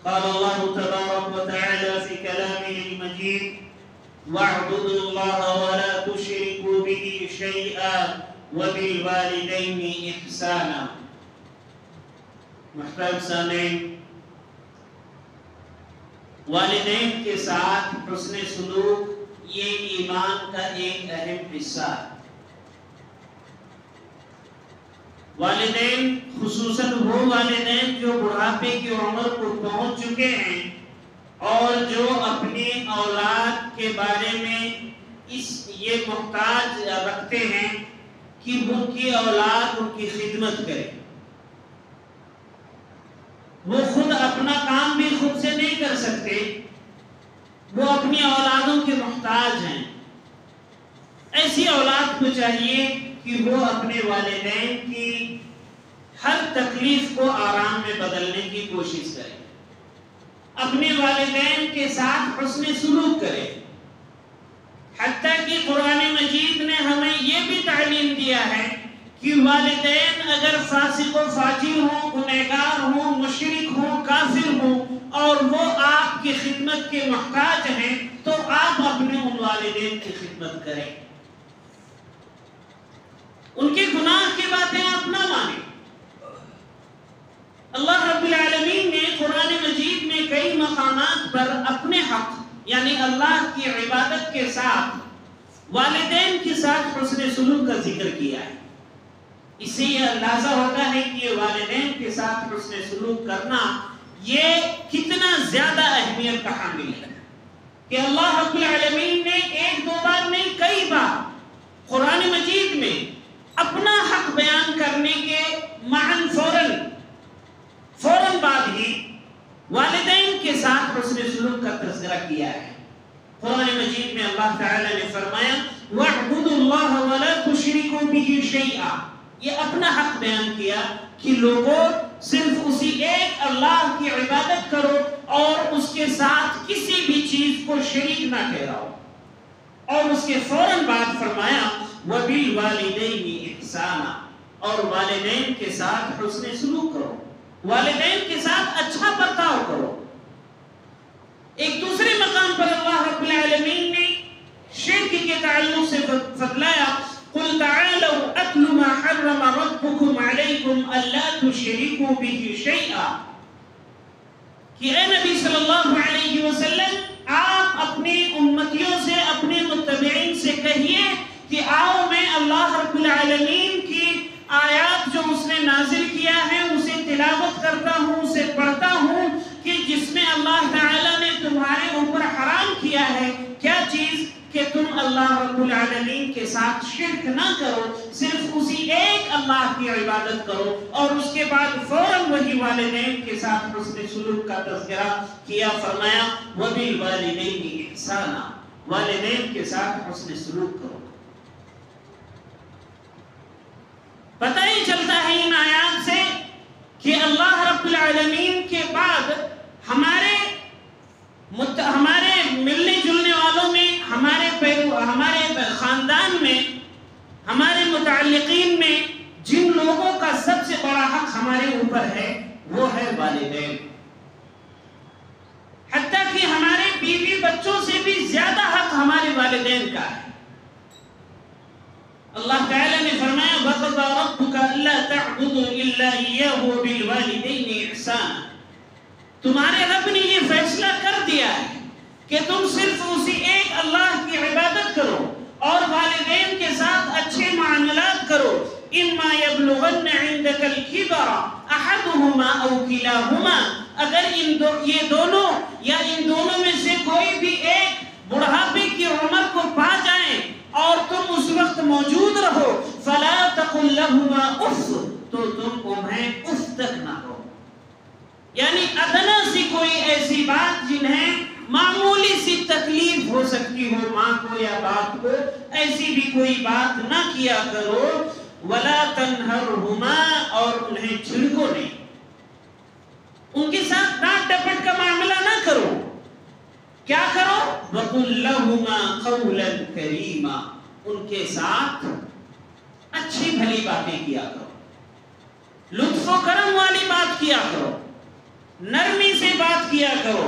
قال الله تبارك وتعالى في كلامه المجيد واعبدوا الله ولا تشركوا به شيئا وبالوالدين إحسانا. محترم سامعین، والدین کے ساتھ حسن سلوک یہ ایمان کا ایک اہم حصہ ہے. والدین، خصوصاً وہ والدین جو بڑھاپے کی عمر کو پہنچ چکے ہیں اور جو اپنی اولاد کے بارے میں یہ محتاج رکھتے ہیں کہ ان کی اولاد ان کی خدمت کرے. وہ خود اپنا کام بھی خود سے نہیں کر سکتے، وہ اپنی اولادوں کے محتاج ہیں. ایسی اولاد کو چاہیے کہ وہ اپنے والدین کی ہر تکلیف کو آرام میں بدلنے کی کوشش کرے، اپنے والدین کے ساتھ حسن سلوک کرے. حتیٰ کہ قرآن مجید نے ہمیں یہ بھی تعلیم دیا ہے کہ والدین اگر فاسق و فاجر ہوں، گنہگار ہوں، مشرک ہوں، کافر ہوں اور وہ آپ کی خدمت کے محتاج ہیں تو آپ اپنے ان والدین کی خدمت کریں. ان کے گناہ کی باتیں آپ نہ مانیں. اللہ رب العالمین نے قرآن مجید میں کئی مقامات پر اپنے حق یعنی اللہ کی عبادت کے ساتھ والدین کے ساتھ حسن سلوک کا ذکر کیا ہے. اس سے یہ اندازہ ہوتا ہے کہ یہ والدین کے ساتھ حسن سلوک کرنا یہ کتنا زیادہ اہمیت کا حامل ہے کہ اللہ رب العالمین نے ایک دو بار نہیں کئی بار قرآن مجید میں اپنا حق بیان کرنے کے معاً فوراً بعد ہی والدین کے ساتھ حسن سلوک کا تذکرہ کیا ہے. قرآن مجید میں اللہ تعالی نے فرمایا وَاعْبُدُوا اللَّهَ وَلَا تُشْرِكُوا بِهِ شَيْئًا. یہ اپنا حق بیان کیا کہ لوگوں صرف اسی ایک اللہ کی عبادت کرو اور اس کے ساتھ کسی بھی چیز کو شریک نہ ٹھہراؤ. اور اس کے فوراً بعد فرمایا وَبِالْوَالِدَيْنِ إِحْسَانًا. اور والدین کے ساتھ حسن سلوک کرو، والدین کے ساتھ اچھا برتاؤ کرو. ایک دوسرے مقام پر اللہ رب العالمین نے شرک کے تعلق سے بتلایا قُلْ تَعَالَوْا أَتْلُ مَا حَرَّمَ رَبُّكُمْ عَلَيْكُمْ أَلَّا تُشْرِكُوا بِهِ شَيْئًا. کہ اے نبی صلی اللہ علیہ وسلم آپ اپنی امتیوں سے، اپنے متبعین سے کہیے کہ آؤ میں اللہ رب العالمین کی آیات جو اس نے نازل کیا ہے اسے تلاوت کرتا ہوں، اسے پڑھتا ہوں کہ جس میں اللہ تعالیٰ نے تمہارے اوپر حرام کیا ہے. کیا چیز؟ کہ تم اللہ رب العالمین کے ساتھ شرک نہ کرو، صرف اسی ایک اللہ کی عبادت کرو. اور اس کے بعد فوراً وہی والدین کے ساتھ حسن سلوک کا تذکرہ کیا. فرمایا وَبِالْوَالِدَيْنِ إِحْسَانًا. والدین کے ساتھ حسن سلوک کرو. پتہ ہی چلتا ہے ان آیات سے کہ اللہ رب العالمین کے بعد ہمارے ملنے جلنے والوں میں، ہمارے خاندان میں، ہمارے متعلقین میں جن لوگوں کا سب سے بڑا حق ہمارے اوپر ہے وہ ہے والدین. حتیٰ کہ ہمارے بیوی بچوں سے بھی زیادہ حق ہمارے والدین کا ہے. اللہ تعالیٰ نے فرمایا وَقَضَىٰ رَبُّكَ أَلَّا تَعْبُدُوا إِلَّا إِيَّاهُ وَبِالْوَالِدَيْنِ إِحْسَانًا. تمہارے رب نے یہ فیصلہ کر دیا ہے کہ تم صرف اسی ایک اللہ کی عبادت کرو اور والدین کے ساتھ اچھے معاملات کرو. إِمَّا يَبْلُغَنَّ عِنْدَكَ الْكِبَرَ أَحَدُهُمَا أَوْ كِلَاهُمَا. اگر یہ دونوں یا ان دونوں میں سے کوئی بھی ایک بڑھاپے کی عمر کو پا جائیں اور تم اس وقت موجود رہو فَلَا تَقُلْ لَهُمَا اُفٍّ. تو تم انہیں اف تک نہ کہو. یعنی ادنا سی کوئی ایسی بات جنہیں معمولی سی تکلیف ہو سکتی ہو ماں کو یا باپ کو، ایسی بھی کوئی بات نہ کیا کرو. وَلَا تَنْهَرْهُمَا. اور انہیں جھڑکو نہیں، ان کے ساتھ ڈانٹ ڈپٹ کا معاملہ نہ کرو. کیا کرو؟ وَقُلْ لَهُمَا قَوْلًا كَرِيمًا. ان کے ساتھ اچھی بھلی باتیں کیا کرو، لطف و کرم والی بات کیا کرو، نرمی سے بات بات کیا کرو.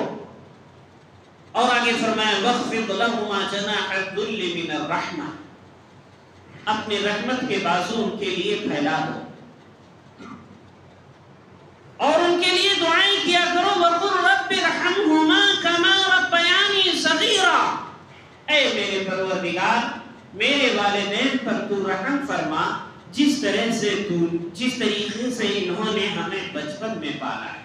اور آگے فرمایا وَخْفِضْ لَهُمَا جَنَاحَ الذُّلِّ مِنَ الرَّحْمَةِ، اپنے رحمت کے بازو ان کے لیے پھیلا دو اور ان کے لیے دعائیں کیا کرو. وَقُلْ رَبِّ ارْحَمْهُمَا كَمَا رَبَّيَانِي صَغِيرًا، اے میرے پروردگار میرے والدین پر تو رحم فرما جس طریقے سے انہوں نے ہمیں بچپن میں پالا ہے.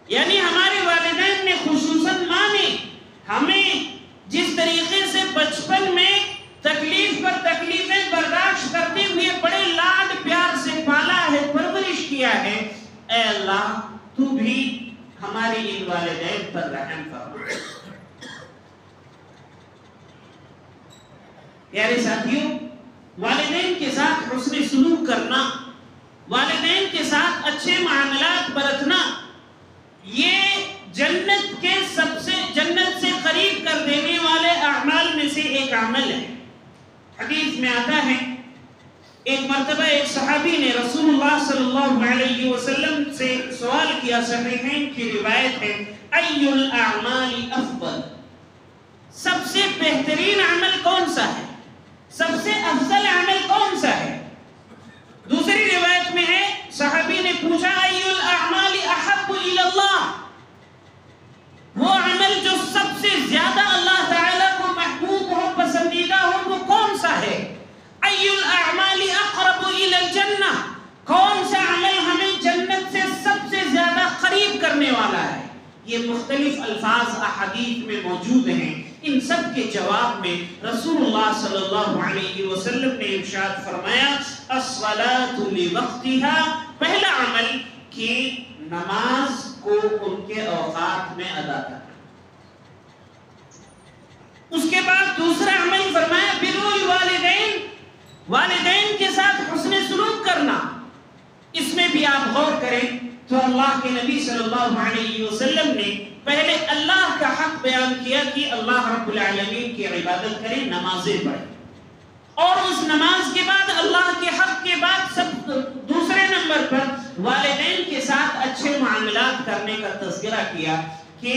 یعنی ہمارے والدین نے خصوصاً ماں نے ہمیں جس طریقے سے بچپن میں تکلیف پر تکلیفیں برداشت کرتے ہوئے بڑے لاڈ پیار سے پالا ہے، پرورش کیا ہے، اے اللہ تو بھی ہمارے ان والدین پر رحم فرما. پیارے ساتھیوں، والدین کے ساتھ حسن سلوک کرنا، والدین کے ساتھ اچھے معاملات برتنا، یہ جنت سے قریب کر دینے والے اعمال میں سے ایک عمل ہے. حدیث میں آتا ہے ایک مرتبہ ایک صحابی نے رسول اللہ صلی اللہ علیہ وسلم سے سوال کیا، صحیحین کی روایت ہے، ای الاعمال افضل، سب سے بہترین عمل کون سا ہے، سب سے افضل عمل کون سا ہے؟ دوسری روایت میں ہے صحابی نے پوچھا ای الاعمال احب الی اللہ، وہ عمل جو سب سے زیادہ اللہ تعالیٰ کو محبوب ہو، پسندیدہ ہو، وہ کون سا ہے؟ ای الاعمال اقرب الی الجنہ، کون سا عمل ہمیں جنت سے سب سے زیادہ قریب کرنے والا ہے؟ یہ مختلف الفاظ احادیث میں موجود ہیں. ان سب کے جواب میں رسول اللہ صلی اللہ علیہ وسلم نے ارشاد فرمایا الصلاۃ لوقتها، پہلا عمل کہ نماز کو ان کے اوقات میں ادا کرنا. اس کے بعد دوسرا عمل فرمایا بر الوالدین، والدین کے ساتھ حسن سلوک کرنا. اس میں بھی آپ غور کریں تو اللہ کے نبی صلی اللہ علیہ وسلم نے پہلے اللہ کا حق بیان کیا کہ اللہ رب العالمین کی عبادت کریں، نمازیں پڑھیں، اور اس نماز کے بعد اللہ کے حق کے بعد دوسرے نمبر پر والدین کے ساتھ اچھے معاملات کرنے کا تذکرہ کیا کہ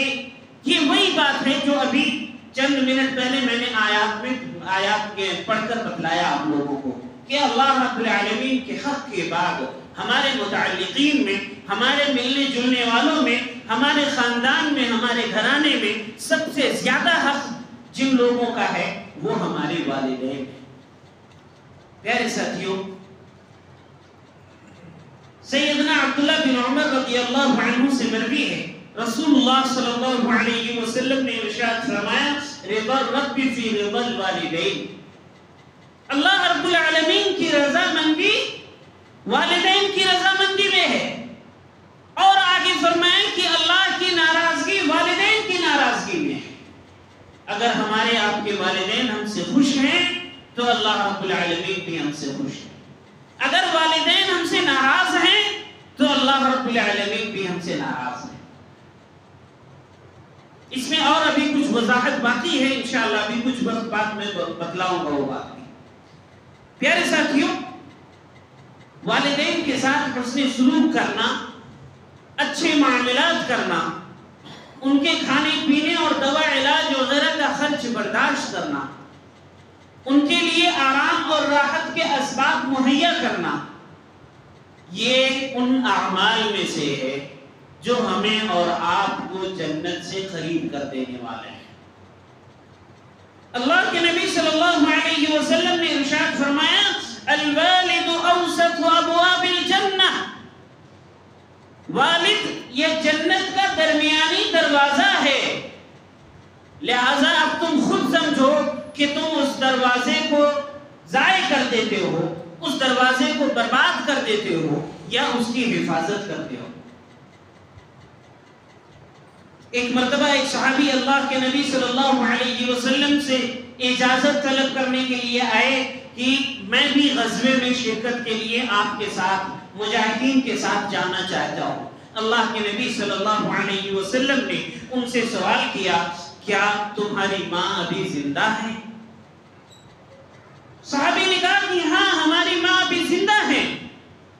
یہ وہی بات ہے جو ابھی چند منٹ پہلے میں نے آیات کے پڑھ کر بتلایا آپ لوگوں کو کہ اللہ رب العالمین کے حق کے بعد ہمارے متعلقین میں، ہمارے ملنے جلنے والوں میں، ہمارے خاندان میں، ہمارے گھرانے میں سب سے زیادہ حق جن لوگوں کا ہے وہ ہمارے والدین ہیں. پیارے ساتھیوں، سیدنا عبداللہ بن عمر رضی اللہ عنہ سے مروی ہے رسول اللہ صلی اللہ علیہ وسلم نے ارشاد فرمایا رضا الرب فی رضا الوالدین، اللہ رب العالمین کی رضامندی والدین کی رضامندی میں ہے. اور آگے فرمائیں کہ اللہ کی ناراضگی والدین کی ناراضگی میں ہے. اگر ہمارے آپ کے والدین ہم سے خوش ہیں تو اللہ رب العالمین بھی ہم سے خوش ہے. اگر والدین ہم سے ناراض ہیں تو اللہ رب العالمین بھی ہم سے ناراض ہے. اس میں اور ابھی کچھ وضاحت باقی ہے، انشاءاللہ ابھی کچھ بات میں بتلاؤں گا وہ بات. پیارے ساتھیوں، والدین کے ساتھ حسن سلوک کرنا، اچھے معاملات کرنا، ان کے کھانے پینے اور دوا علاج وغیرہ کا خرچ برداشت کرنا، ان کے لیے آرام اور راحت کے اسباب مہیا کرنا، یہ ان اعمال میں سے ہے جو ہمیں اور آپ کو جنت سے قریب کر دینے والے ہیں. اللہ کے نبی صلی اللہ علیہ وسلم نے ارشاد فرمایا الوالد اوسط ابواب الجنہ، والد یہ جنت کا درمیانی دروازہ ہے، لہذا اب تم خود سمجھو کہ تم اس دروازے کو ضائع کر دیتے ہو، اس دروازے کو برباد کر دیتے ہو یا اس کی حفاظت کرتے ہو. ایک مرتبہ ایک صحابی اللہ کے نبی صلی اللہ علیہ وسلم سے اجازت طلب کرنے کے لیے آئے کہ میں بھی غزوے میں شرکت کے لیے آپ کے ساتھ مجاہدین کے ساتھ جانا چاہتا ہوں. اللہ کے نبی صلی اللہ علیہ وسلم نے ان سے سوال کیا کیا تمہاری ماں ابھی زندہ ہے؟ صحابی نے کہا کہ ہاں ہماری ماں ابھی زندہ ہے.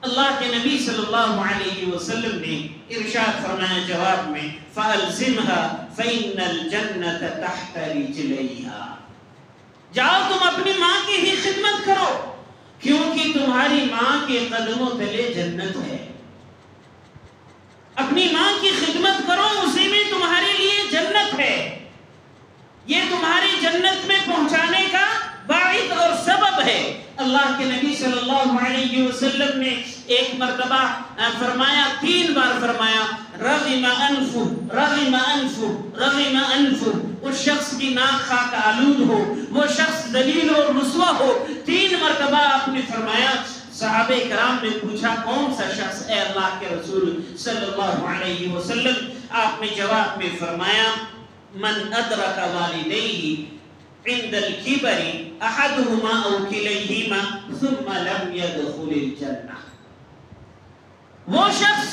اللہ کے نبی صلی اللہ علیہ وسلم نے ارشاد فرمایا جواب میں فَأَلْزِمْهَا فَإِنَّ الْجَنَّةَ تَحْتَ رِجْلَيْهَا، جاؤ تم اپنی ماں کی ہی خدمت کرو کیونکہ تمہاری ماں کے قدموں تلے جنت ہے۔ اپنی ماں کی خدمت کرو، اسی میں تمہارے لیے جنت ہے، یہ تمہاری جنت میں پہنچانے کا باعث اور سبب ہے۔ اللہ کے نبی صلی اللہ علیہ وسلم نے ایک مرتبہ فرمایا، 3 بار فرمایا رغم انفہ رغم انفہ رغم انفہ، اس شخص کی ناک خاک آلود ہو، وہ شخص ذلیل اور رسوا ہو، 3 مرتبہ آپ نے فرمایا۔ صحابہ کرام نے پوچھا کون سا شخص اے اللہ کے رسول صلی اللہ علیہ وسلم؟ آپ نے جواب میں فرمایا من ادرک والدیہ عند الكبر احدهما او كليهما ثم لم يدخل الجنہ، وہ شخص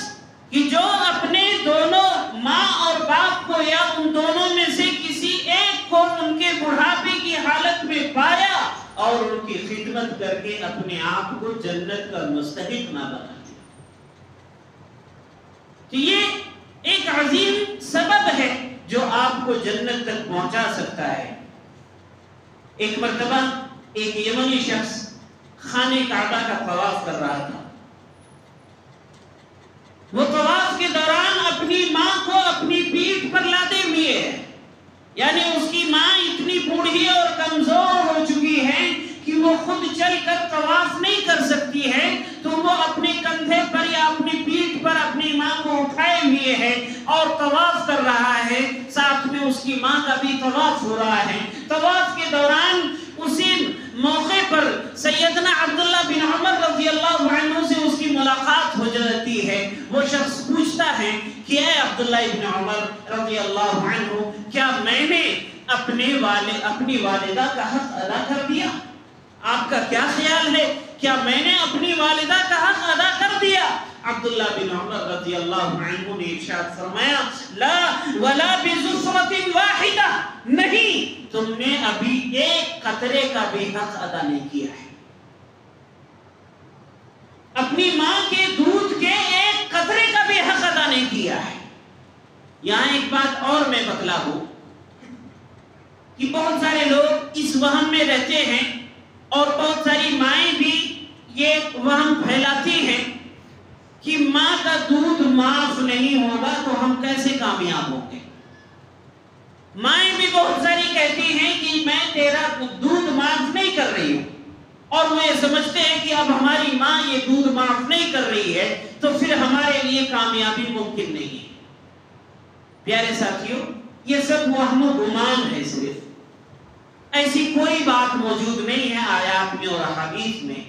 کہ جو اپنے دونوں ماں اور باپ کو یا ان دونوں میں سے کسی ایک کو ان کے بڑھاپے کی حالت میں پایا اور ان کی خدمت کر کے اپنے آپ کو جنت کا مستحق نہ بنا دیا، تو یہ ایک عظیم سبب ہے جو آپ کو جنت تک پہنچا سکتا ہے۔ ایک مرتبہ ایک یمنی شخص خانہ کعبہ کا طواف کر رہا تھا، وہ طواف کے دوران اپنی ماں کو اپنی پیٹھ پر لادے ہوئے ہے، یعنی اس کی ماں اتنی بوڑھی اور کمزور ہو چکی ہے کہ وہ خود چل کر طواف نہیں کر سکتی ہے، تو وہ اپنے کندھے پر یا اپنی پیٹھ پر اپنی ماں کو اٹھائے ہوئے ہے اور طواف کر رہا ہے، ساتھ میں اس کی ماں کا بھی طواف ہو رہا ہے۔ طواف کے دوران اسی موقع پر سیدنا عبداللہ بن عمر رضی اللہ عنہ سے اس کی ملاقات ہو جاتی ہے۔ وہ شخص پوچھتا ہے کہ اے عبداللہ بن عمر رضی اللہ عنہ، کیا میں نے اپنی والدہ کا حق ادا کر دیا؟ آپ کا کیا خیال ہے، کیا میں نے اپنی والدہ کا حق ادا کر دیا؟ عبداللہ بن عمر رضی اللہ عنہ نے ارشاد فرمایا لا ولا بزفرۃ واحدہ، نہیں، تم نے ابھی ایک قطرے کا بھی حق ادا نہیں کیا ہے، اپنی ماں کے دودھ کے ایک قطرے کا بھی حق ادا نہیں کیا ہے۔ یہاں ایک بات اور میں بتلا دوں کہ بہت سارے لوگ اس وہم میں رہتے ہیں اور بہت ساری مائیں بھی یہ وہم پھیلاتی ہیں کہ ماں کا دودھ معاف نہیں ہوگا تو ہم کیسے کامیاب ہوں گے۔ مائیں بھی بہت ساری کہتی ہیں کہ میں تیرا دودھ معاف نہیں کر رہی ہوں، اور وہ یہ سمجھتے ہیں کہ اب ہماری ماں یہ دودھ معاف نہیں کر رہی ہے تو پھر ہمارے لیے کامیابی ممکن نہیں ہے۔ پیارے ساتھیوں، یہ سب وہم و گمان ہے، صرف ایسی کوئی بات موجود نہیں ہے آیات میں اور احادیث میں۔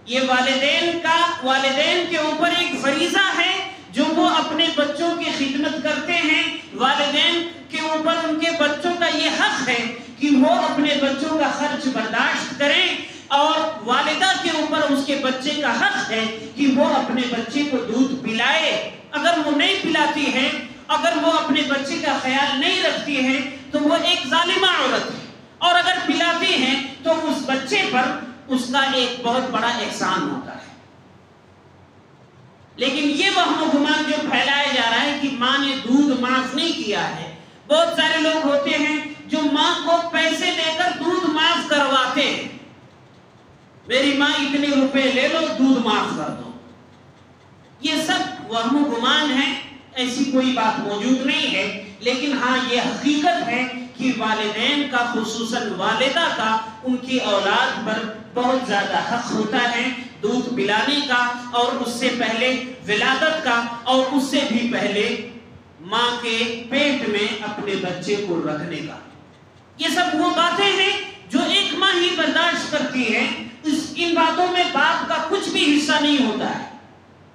یہ والدین کے اوپر ایک فریضہ ہے جو وہ اپنے بچوں کی خدمت کرتے ہیں۔ والدین کے اوپر ان کے بچوں کا یہ حق ہے کہ وہ اپنے بچوں کا خرچ برداشت کریں، اور والدہ کے اوپر اس کے بچے کا حق ہے کہ وہ اپنے بچے کو دودھ پلائے۔ اگر وہ نہیں پلاتی ہے، اگر وہ اپنے بچے کا خیال نہیں رکھتی ہے تو وہ ایک ظالمہ عورت ہے، اور اگر پلاتی ہیں تو اس بچے پر اس کا ایک بہت بڑا احسان ہوتا ہے۔ لیکن یہ وہم و گمان جو پھیلایا جا رہا ہے کہ ماں نے دودھ معاف نہیں کیا ہے، بہت سارے لوگ ہوتے ہیں جو ماں کو پیسے دے کر دودھ معاف کرواتے ہیں، میری ماں اتنے روپے لے لو دودھ معاف کر دو۔ یہ سب وہم و گمان ہے، ایسی کوئی بات موجود نہیں ہے، لیکن ہاں یہ حقیقت ہے کہ والدین کا، خصوصاً والدہ کا، ان کی اولاد پر بہت زیادہ حق ہوتا ہے دودھ پلانے کا، اور اس سے پہلے ولادت کا، اور اس سے بھی پہلے ماں کے پیٹ میں اپنے بچے کو رکھنے کا۔ یہ سب وہ باتیں ہیں جو ایک ماں ہی برداشت کرتی ہے، ان باتوں میں باپ کا کچھ بھی حصہ نہیں ہوتا ہے۔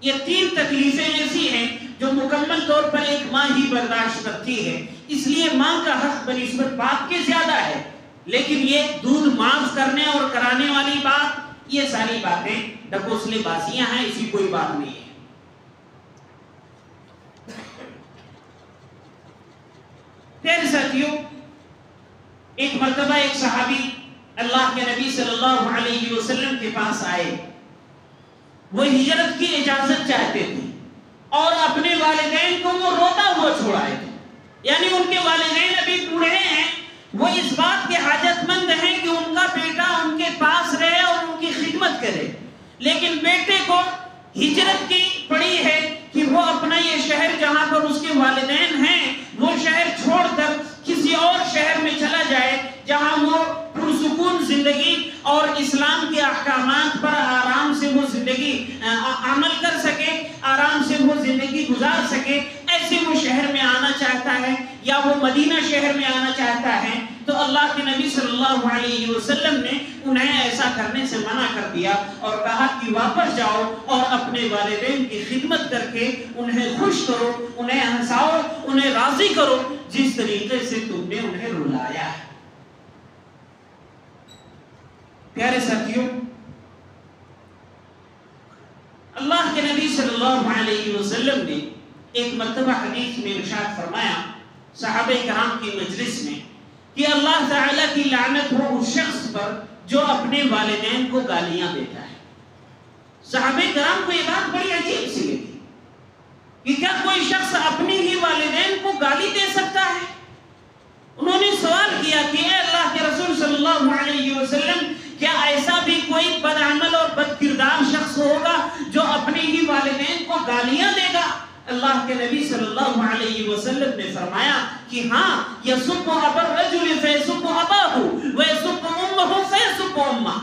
یہ 3 تکلیفیں ایسی ہیں جو مکمل طور پر ایک ماں ہی برداشت کرتی ہے، اس لیے ماں کا حق بنسبت باپ کے زیادہ ہے۔ لیکن یہ دودھ معاف کرنے اور کرانے والی بات، یہ ساری باتیں ڈھکوسلے بازیاں ہیں، ایسی کوئی بات نہیں ہے۔ پیارے ساتھیوں، ایک مرتبہ ایک صحابی اللہ کے نبی صلی اللہ علیہ وسلم کے پاس آئے وہ ہجرت کی اجازت چاہتے تھے اور اپنے والدین کو وہ روتا ہوا چھوڑائے تھے. یعنی ان کے والدین ابھی بوڑھے ہیں، وہ اس بات کے حاجت مند ہیں کہ ان کا بیٹا ان کے پاس رہے اور ان کی خدمت کرے، لیکن بیٹے کو ہجرت کی پڑی ہے کہ وہ اپنا یہ شہر جہاں پر اس کے والدین ہیں وہ شہر چھوڑ کر کسی اور شہر میں چلا جائے جہاں وہ پرسکون زندگی اور اسلام کے احکامات پر آرام سے وہ زندگی عمل کر سکے، آرام سے وہ زندگی گزار سکے. ایسے وہ شہر میں آنا چاہتا ہے یا وہ مدینہ شہر میں آنا چاہتا ہے. تو اللہ کے نبی صلی اللہ علیہ وسلم نے انہیں ایسا کرنے سے منع کر دیا اور کہا کہ واپس جاؤ اور اپنے والدین کی خدمت کر کے انہیں خوش کرو، انہیں ہنساؤ، انہیں راضی کرو جس طریقے سے تم نے انہیں رلایا ہے. پیارے ساتھیوں، اللہ کے نبی صلی اللہ علیہ وسلم نے ایک مرتبہ حدیث میں ارشاد فرمایا صحابہ کرام کی مجلس میں کہ اللہ تعالیٰ کی لعنت ہو اس شخص پر جو اپنے والدین کو گالیاں دیتا ہے. صحابہ کرام کو یہ بات بڑی عجیب سی لگی کہ کیا کوئی شخص اپنے ہی والدین کو گالی دے سکتا ہے؟ انہوں نے سوال کیا کہ اے اللہ کے رسول صلی اللہ علیہ وسلم، کیا ایسا بھی کوئی بدعمل اور بد کردار شخص ہوگا جو اپنے ہی والدین کو گالیاں دے گا؟ اللہ کے نبی صلی اللہ علیہ وسلم نے فرمایا کہ ہاں، یسب ابا الرجل فیسب اباہ ویسب امہ فیسب امہ،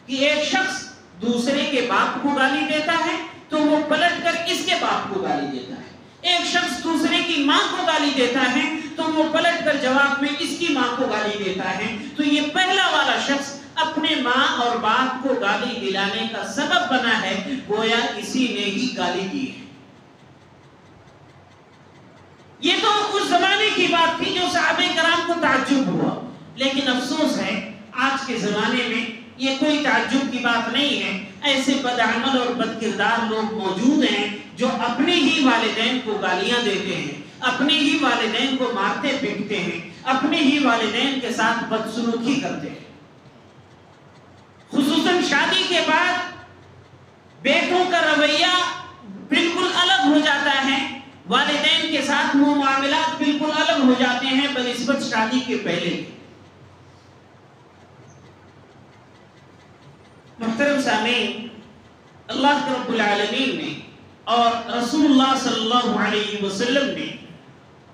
کہ ایک شخص دوسرے کے باپ کو گالی دیتا ہے تو وہ پلٹ کر اس کے باپ کو گالی دیتا ہے. ایک شخص دوسرے کی ماں کو گالی دیتا ہے تو وہ پلٹ کر جواب میں اس کی ماں کو گالی دیتا ہے. تو یہ پہلا والا شخص اپنے ماں اور باپ کو گالی دلانے کا سبب بنا ہے، گویا اسی نے ہی گالی دی ہے. یہ تو اس زمانے کی بات تھی جو صحابہ کرام کو تعجب ہوا، لیکن افسوس ہے آج کے زمانے میں یہ کوئی تعجب کی بات نہیں ہے. ایسے بدعمل اور بد کردار لوگ موجود ہیں جو اپنے ہی والدین کو گالیاں دیتے ہیں، اپنے ہی والدین کو مارتے پیٹتے ہیں، اپنے ہی والدین کے ساتھ بدسلوکی کرتے ہیں. خصوصاً شادی کے بعد بیٹوں کا رویہ بالکل الگ ہو جاتا ہے، والدین کے ساتھ وہ معاملات بالکل الگ ہو جاتے ہیں بنسبت شادی کے پہلے. محترم سامعین، اللہ رب العالمین نے اور رسول اللہ صلی اللہ علیہ وسلم نے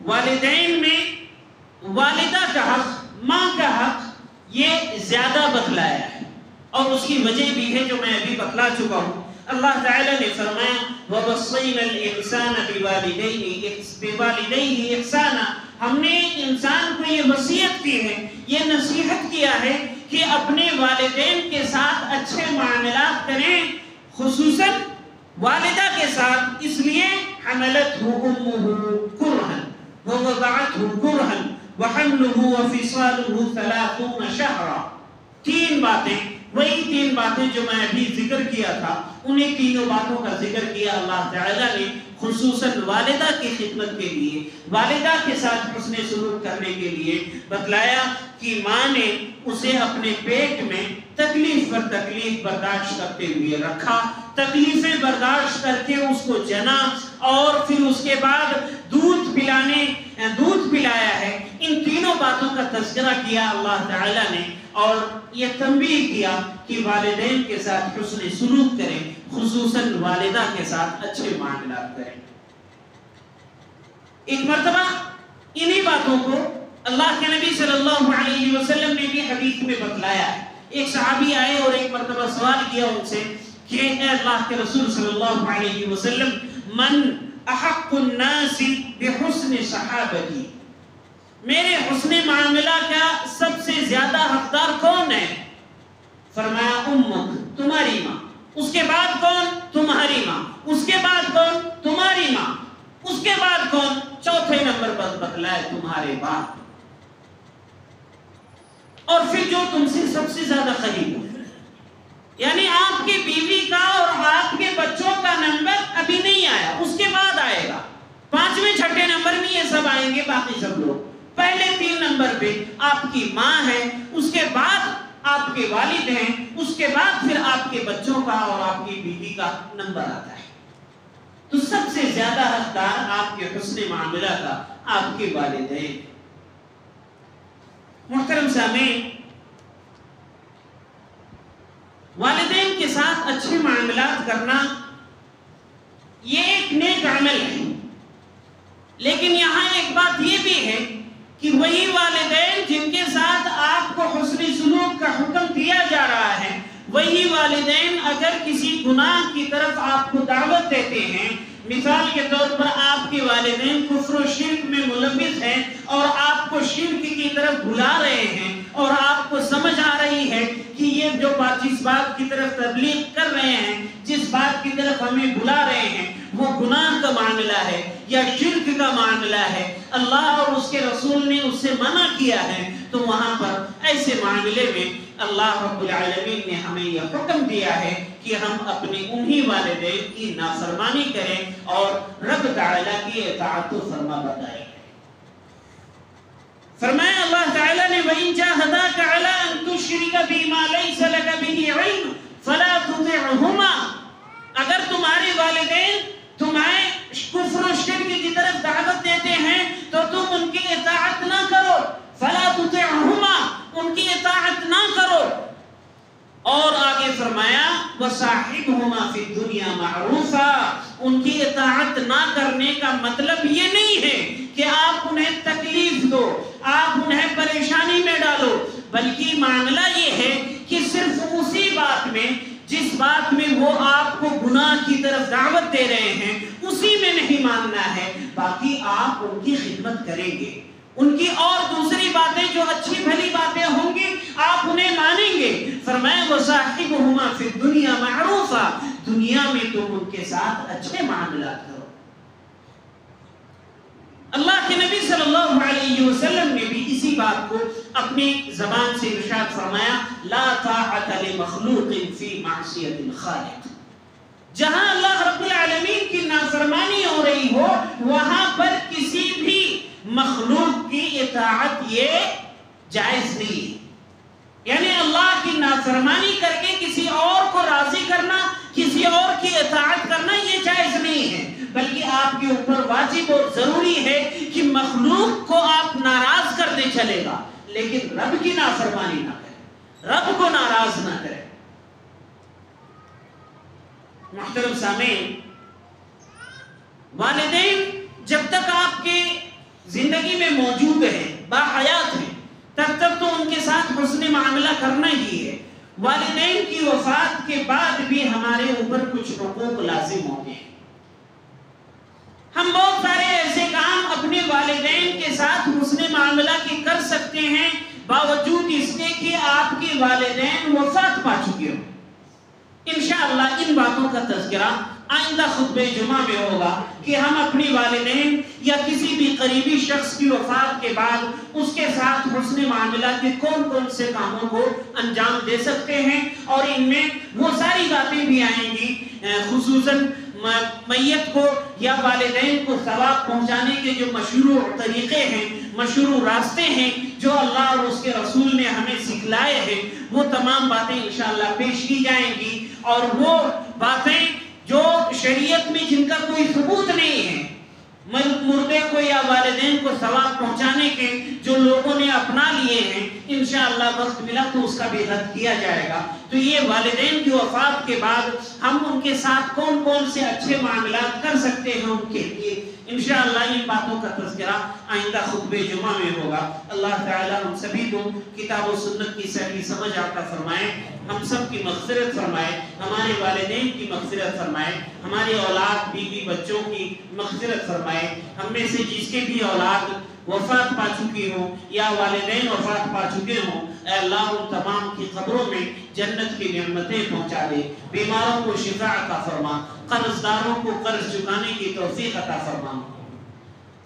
والدین میں والدہ کا حق، ماں کا حق یہ زیادہ بتلایا ہے، اور اس کی وجہ بھی ہے جو میں ابھی بتلا چکا ہوں. اللہ تعالیٰ نے فرمایا وَوَصَّيْنَا الْإِنسَانَ بِوَالِدَيْهِ إِحْسَانًا، ہم نے انسان کو یہ وصیت کی ہے، یہ نصیحت کیا ہے کہ اپنے والدین کے ساتھ اچھے معاملات کریں، خصوصاً والدہ کے ساتھ. اس لیے حملته أمه كرها ووضعته كرها وحمله وفصاله 30 شهرا. تین باتیں، وہی تین باتیں جو میں ابھی ذکر کیا تھا، انہیں تینوں باتوں کا ذکر کیا اللہ تعالیٰ نے خصوصاً والدہ کی خدمت کے لیے، والدہ کے ساتھ حسن سلوک کرنے کے لیے بتلایا کہ ماں نے اسے اپنے پیٹ میں تکلیف پر تکلیف برداشت کرتے ہوئے رکھا، تکلیفیں برداشت کر کے اس کو جنا، اور پھر اس کے بعد دودھ پلایا ہے. ان تینوں باتوں کا تذکرہ کیا اللہ تعالیٰ نے، اور یہ تنبیہ کیا کہ والدین کے ساتھ حسن سلوک کریں، خصوصاً والدہ کے ساتھ اچھے معاملات کریں. ایک مرتبہ انہی باتوں کو اللہ کے نبی صلی اللہ علیہ وسلم نے بھی حدیث میں بتلایا ہے. ایک صحابی آئے اور ایک مرتبہ سوال کیا ان سے کہ اے اللہ کے رسول صلی اللہ علیہ وسلم، من احق الناس بحسن صحابتی، میرے حسن معاملہ کا سب سے زیادہ حقدار کون ہے؟ فرمایا امک، تمہاری ماں. اس کے بعد کون؟ تمہاری ماں. اس کے بعد کون؟ تمہاری ماں. اس کے بعد کون؟ چوتھے نمبر پر بتلائے تمہارے باپ، اور پھر جو تم سے سب سے زیادہ قریب ہو. یعنی آپ کی بیوی کا اور آپ کے بچوں کا نمبر ابھی نہیں آیا، اس کے بعد آئے گا. 5ویں 6ٹھے نمبر میں یہ سب آئیں گے، باقی سب لوگ. پہلے 3 نمبر پہ آپ کی ماں ہے، اس کے بعد آپ کے والد ہیں، اس کے بعد پھر آپ کے بچوں کا اور آپ کی بیوی کا نمبر آتا ہے۔ تو سب سے زیادہ حقدار آپ کے حسن معاملہ کا آپ کے والدین۔ محترم سامعین، والدین کے ساتھ اچھے معاملات کرنا یہ ایک نیک عمل ہے، لیکن یہاں ایک بات یہ بھی ہے کہ وہی والدین جن کے ساتھ آپ کو حسن سلوک کا حکم دیا جا رہا ہے، وہی والدین اگر کسی گناہ کی طرف آپ کو دعوت دیتے ہیں، مثال کے طور پر آپ کے والدین کفر و شرک میں ملوث ہیں اور آپ کو شرک کی طرف بلا رہے ہیں اور آپ کو سمجھ آ رہی ہے کہ یہ جو جس بات کی طرف تبلیغ کر رہے ہیں، جس بات کی طرف ہمیں بلا رہے ہیں، وہ گناہ کا معاملہ ہے یا شرک کا معاملہ ہے، اللہ اور اس کے رسول نے اس سے منع کیا ہے، تو وہاں پر ایسے معاملے میں اللہ رب العالمین نے ہمیں یہ حکم دیا ہے کہ ہم اپنے انہی والدین کی نافرمانی کریں اور رب تعالیٰ کی اطاعت و فرما برداری کریں۔ فرمایا اللہ تعالیٰ نے وَإِن جَاهَدَاكَ عَلَىٰ أَن تُشْرِكَ بِي مَا لَيْسَ لَكَ بِهِ عِلْمٌ فَلَا تُطِعْهُمَا، اگر تمہارے والدین تمہیں کفر و شرک کی طرف دعوت دیتے ہیں تو تم ان کی اطاعت نہ کرو، فَلَا تُطِعْهُمَا، ان کی اطاعت نہ کرو۔ اور آگے فرمایا وَصَاحِبْهُمَا فِي الدُّنْيَا مَعْرُوفًا، ان کی اطاعت نہ کرنے کا مطلب یہ نہیں ہے کہ آپ انہیں تکلیف دو، آپ انہیں پریشانی میں ڈالو، بلکہ معاملہ یہ ہے کہ صرف اسی بات میں جس بات میں وہ آپ کو گناہ کی طرف دعوت دے رہے ہیں اسی میں نہیں ماننا ہے، باقی آپ ان کی خدمت کریں گے، ان کی اور دوسری باتیں جو اچھی بھلی باتیں ہوں گی آپ انہیں مانیں گے۔ فرمایا وَصَاحِبُهُمَا فِي الدُّنْيَا مَعْرُوفًا، دنیا میں تم ان کے ساتھ اچھے معاملات کرو۔ اللہ کے نبی صلی اللہ علیہ وسلم نے بھی اسی بات کو اپنی زبان سے ارشاد فرمایا لا طاعت لمخلوق فی معصیت الخالق، جہاں اللہ رب العالمین کی نافرمانی ہو رہی ہو وہاں پر کسی بھی مخلوق کی اطاعت یہ جائز نہیں ہے، یعنی اللہ کی نافرمانی کر کے کسی اور کو راضی کرنا، کسی اور کی اطاعت کرنا یہ جائز نہیں ہے، بلکہ آپ کے اوپر واجب اور ضروری ہے کہ مخلوق کو آپ ناراض کر دے چلے گا لیکن رب کی نافرمانی نہ کرے، رب کو ناراض نہ کرے۔ محترم سامعین، والدین جب تک آپ کے زندگی میں موجود ہیں، باحیات ہیں، تب تک تو ان کے ساتھ حسن معاملہ کرنا ہی ہے۔ والدین کی وفات کے بعد بھی ہمارے اوپر کچھ حقوق لازم ہوتے ہیں۔ ہم بہت سارے ایسے کام اپنے والدین کے ساتھ حسن معاملہ کے کر سکتے ہیں باوجود اس کے کہ آپ کے والدین وفات پا چکے ہوں۔ انشاءاللہ ان باتوں کا تذکرہ آئندہ خطبہ جمعہ میں ہوگا کہ ہم اپنی والدین یا کسی بھی قریبی شخص کی وفات کے بعد اس کے ساتھ حسن معاملہ کے کون کون سے کاموں کو انجام دے سکتے ہیں، اور ان میں وہ ساری باتیں بھی آئیں گی، خصوصاً میت کو یا والدین کو ثواب پہنچانے کے جو مشروع طریقے ہیں، مشروع راستے ہیں جو اللہ اور اس کے رسول نے ہمیں سکھلائے ہیں، وہ تمام باتیں انشاءاللہ پیش کی جائیں گی، اور وہ باتیں جو شریعت میں جن کا کوئی ثبوت نہیں ہے، مردے کو یا والدین کو ثواب پہنچانے کے جو لوگوں نے اپنا لیے ہیں، انشاءاللہ وقت ملا تو اس کا بھی رد کیا جائے گا۔ تو یہ والدین کی وفات کے بعد ہم ان کے ساتھ کون کون سے اچھے معاملات کر سکتے ہیں ان کے لیے انشاءاللہ ان باتوں کا تذکرہ آئندہ خطبہ جمعہ میں ہوگا۔ اللہ تعالیٰ ہم سبھی کو کتاب و سنت کی صحیح سمجھ عطا فرمائے، ہم سب کی مغفرت فرمائے، ہمارے والدین کی مغفرت فرمائے، ہماری اولاد بیوی بچوں کی مغفرت فرمائے، ہم میں سے جس کے بھی اولاد وفات پا چکی ہوں یا والدین وفات پا چکے ہوں، اے اللہ ان تمام کی قبروں میں جنت کی نعمتیں پہنچا دے، بیماروں کو شفا عطا فرما، قرض داروں کو قرض چکانے کی توفیق عطا فرما،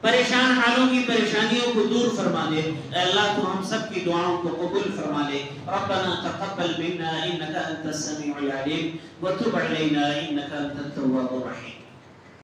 پریشان حالوں کی پریشانیوں کو دور فرما دے، اے اللہ تو ہم سب کی دعاؤں کو قبول فرما لے۔ ربنا تقبل منا انك انت السميع العليم وتب علينا انك انت التواب الرحيم۔